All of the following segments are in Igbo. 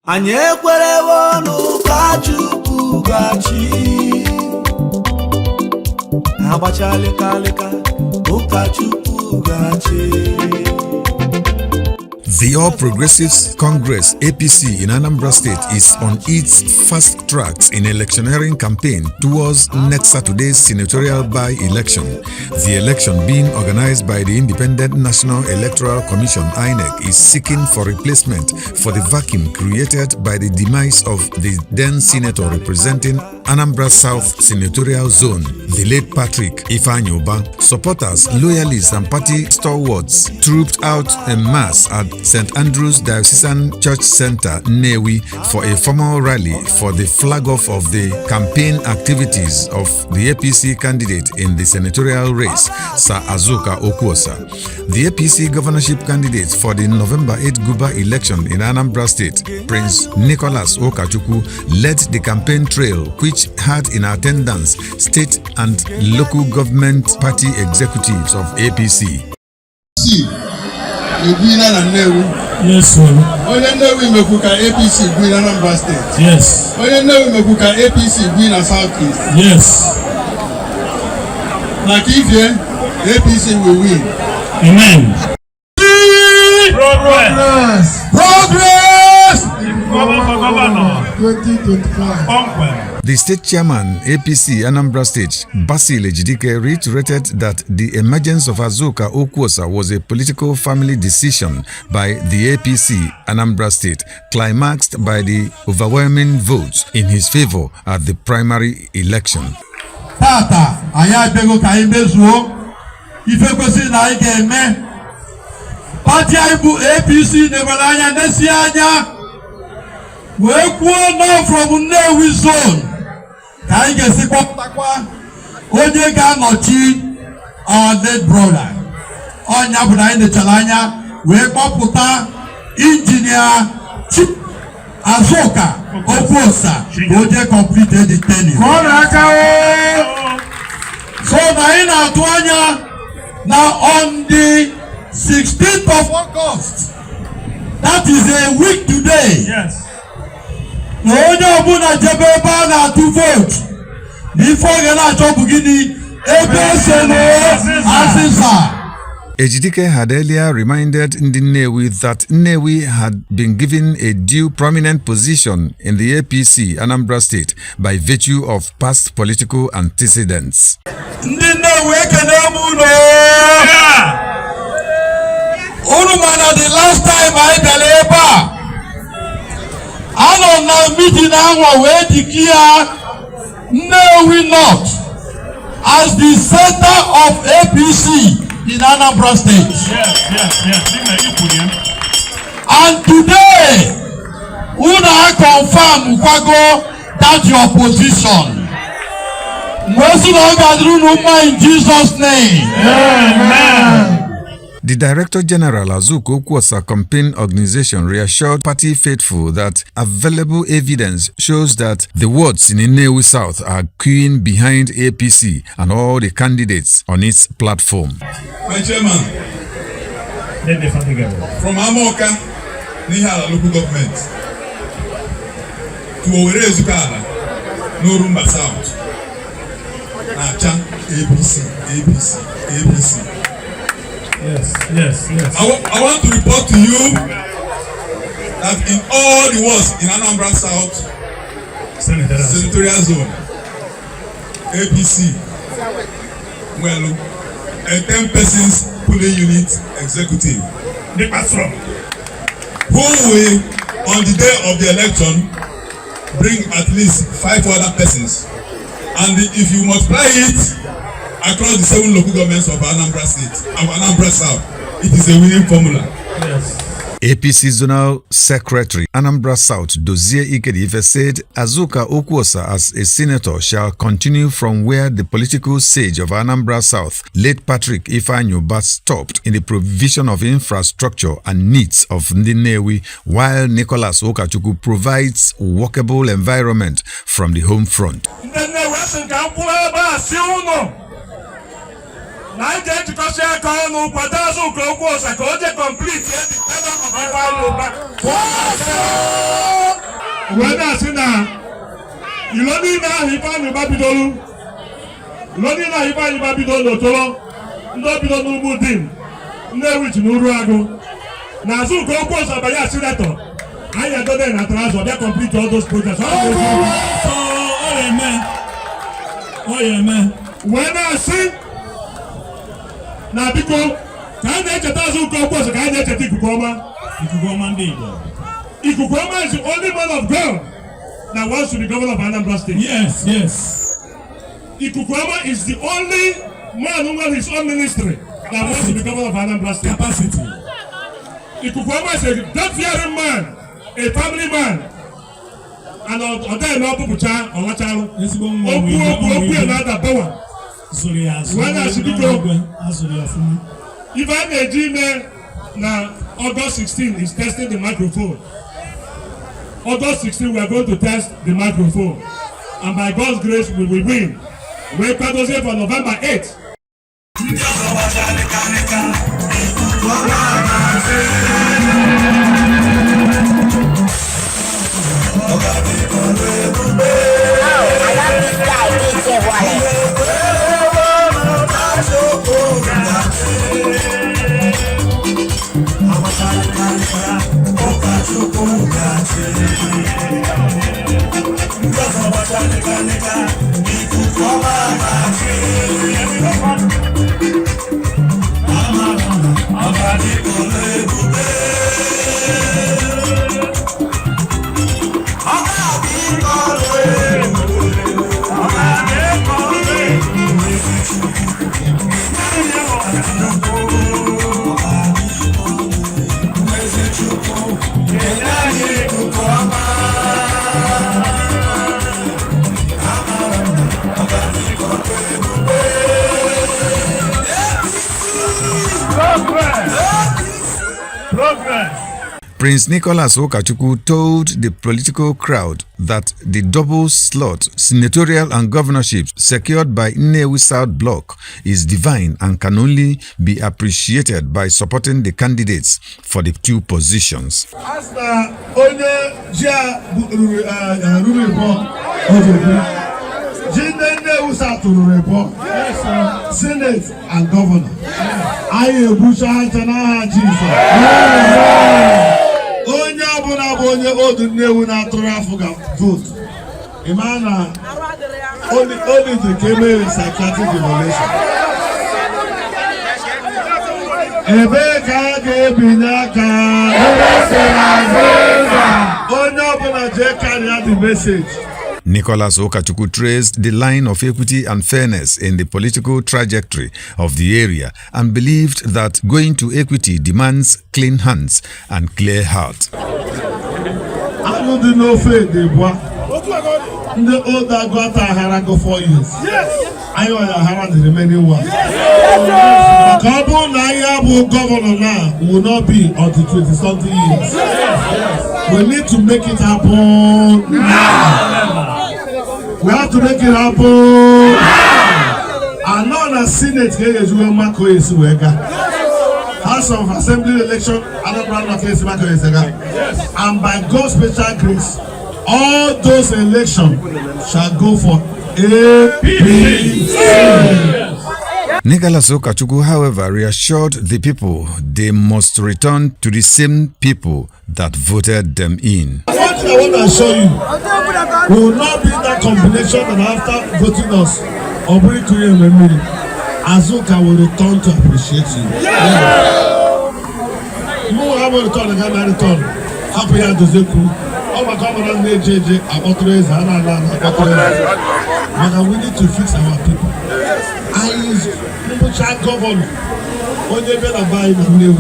Anyị ekwerewo n'Ukachukwu gachi agbacha leka Ukachukwu gachi. The All Progressives Congress APC in Anambra State is on its fast tracks in electioneering campaign towards next Saturday's senatorial by-election. The election, being organized by the Independent National Electoral Commission (INEC), is seeking for replacement for the vacuum created by the demise of the then senator representing Anambra South Senatorial Zone, the late Patrick Ifeanyi. Supporters, loyalists, and party stalwarts trooped out en masse at St. Andrew's Diocesan Church Center, Nnewi, for a formal rally for the flag-off of the campaign activities of the APC candidate in the senatorial race, Sir Azuka Okwuosa. The APC governorship candidate for the November 8 Guber election in Anambra State, Prince Nicholas Ukachukwu, led the campaign trail, which had in attendance state and local government party executives of APC. Yes, sir. APC in Anambra State. Yes. APC in Southeast. Yes. Like if APC will win. Amen. Progress. Governor. 2025. The state chairman, APC Anambra State, Basil Ejidike, reiterated that the emergence of Azuka Okwuosa was a political family decision by the APC Anambra State, climaxed by the overwhelming votes in his favor at the primary election. Tata, ayabego kaimezuo, ifekosi na igeme. Party aibu APC nebalanya nesianya. We kwuo from Nnewi zone. Ka anyị ga-esi kpọpụtakwa onye ga-anọchi our dead brother. Ọnya bụ na anyị nechara anya wee kpọpụta injinia Chief Azuka Okwuosa ka onye completed the tenure. So na anyị na-atụ anya na on the 16th of August, that is a week today. Yes. Na onye ọbụla jebe ebe a na-atụ vote n'ife oge na-achọpụ gịnị ebe ese n'azịza. Ejidike had earlier reminded Nnewi that Nnewi had been given a due prominent position in the APC Anambra State by virtue of past political antecedents. Ndị Nnewi ekene m unu. Unu mana the last time anyị bịara ebe a, anọ na meeting ahụ wee declare Nnewi North as the center of APC in Anambra State. Yes. And today, una confirm kwago that your position. In Jesus' name. Amen. The Director General Azuka Okwuosa campaign organization reassured party faithful that available evidence shows that the wards in Nnewi South are queuing behind APC and all the candidates on its platform. My chairman, from Amoka, Nihala local government, to Okwuosa, Norumba South, Nacha, APC. Yes. I want to report to you that in all the wards in Anambra South Senatorial Zone, APC, well, a 10 persons polling unit executive who will, on the day of the election, bring at least 5 other persons, and if you multiply it across the 7 local governments of Anambra State, of Anambra South, it is a winning formula. Yes. APC Zonal Secretary Anambra South Dozie Ikedife said Azuka Okwuosa as a senator shall continue from where the political sage of Anambra South, late Patrick Ifeanyi, stopped in the provision of infrastructure and needs of Nnewi, while Nicholas Ukachukwu provides workable environment from the home front. Na ije ejikọsi aka ọnụ kwado Azuka Okwuosa ka o je complete the tenure of Ife Anyi. When I say now, you don't need now, if I'm a Babylon, you don't need now, if I'm a Babylon, no Babylon, no Mudim, no which no Rago. Now, Azuka, Okwuosa, by your senator, I have done an atlas, they complete all those projects. Oh, amen. When I sing, now because can I get Azuka, Okwuosa, can I get Ikukoma? Ikukoma is the only man of God that wants to be governor of Anambra State. Yes, yes. Ikukoma is the only man who has his own ministry that wants to be governor of Anambra State. Capacity. Ikukoma is a God-fearing man, a family man, and other no people child or child. Okwu another power. When I should go, if I may dream now, August 16 is testing the microphone. August 16 we are going to test the microphone, and by God's grace we will win. We can say for November 8th. Prince Nicholas Ukachukwu told the political crowd that the double slot senatorial and governorships secured by Nnewi South Block is divine and can only be appreciated by supporting the candidates for the two positions. As the onye jia ruru Nnewi South ruru Senate and Governor. Aye busha hantana Jesus. Onye abuna bonye odu Nnewi na atụrụ vote. Imana only the came psychiatric evaluation. Ebe ka ga-ebinyaka. Onye abuna je carry the message. Nicholas Ukachukwu traced the line of equity and fairness in the political trajectory of the area and believed that going to equity demands clean hands and clear heart. I don't know if they were the old that got a harago 4 years. Yes. I know a haran the remaining one. Yes. Kabul Nayabu governor now will not be until 20-something years. Yes. We need to make it happen now. We have to make it happen now. And now the Senate is where Marco is wega. House of Assembly election, and by God's special grace, all those elections shall go for APC. Nicholas Ukachukwu, however, reassured the people they must return to the same people that voted them in. What I want to assure you will not be that combination that after voting us, Azuka will return to appreciate you. Mo have return again return. Happy to Zeku. Oh my God, I'm JJ. But we need to fix our people. I governor. When they better buy the new a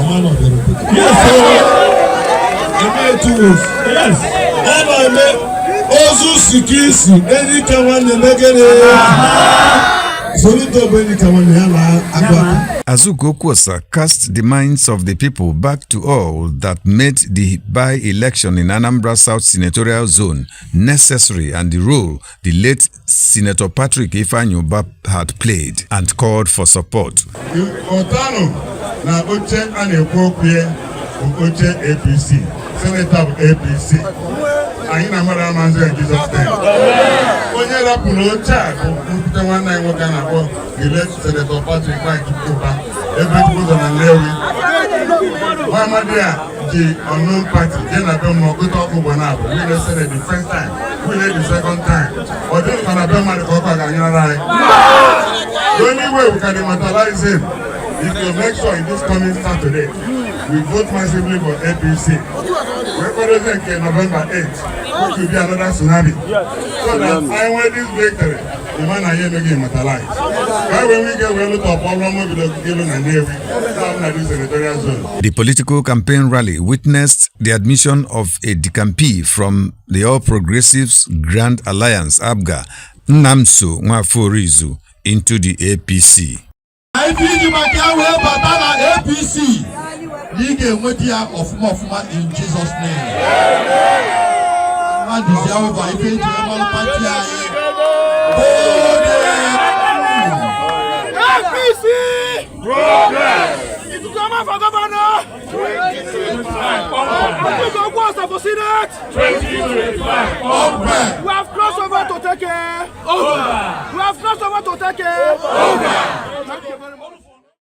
man of the republic. Yes. All I make Ozu Sikisi. Any can the negative. Azuka Okwuosa cast the minds of the people back to all that made the by-election in Anambra South Senatorial Zone necessary and the role the late Senator Patrick Ifeanyi had played, and called for support. Otano na oche a na-ekwu okwu ya bụ oche APC, Senator of APC. anyị na mmadụ amanzi in Jesus name. Onye rapụrụ oche a bụ nkwute nwanne anyị nwoke na-akpọ Gile Senator Patrick Ukachukwu ebe ụzọ na Nnewi. Nwaamadi a ji unknown party je na be m ọgụta ọkụ ụgbọ na-abụ wile Senate the first time, wile the second time. Ọ dịghị na be mmadụ ka ọkụ ga-anyere anyị. The only way we can immortalize him is to make sure in this coming Saturday we vote massively for APC. We represent November 8th, which will be another tsunami. So that I want this victory, the man I hear make immortalized. Why when we get well to a problem with the Gilon and Navy, now this senatorial zone. The political campaign rally witnessed the admission of a decampi from the All Progressives Grand Alliance, ABGA, Nnamso Nwaforizu, into the APC. APC. In Jesus' name. APC! Progress! If you come out for governor, 2025. Okwuosa for Senate, 2025. We have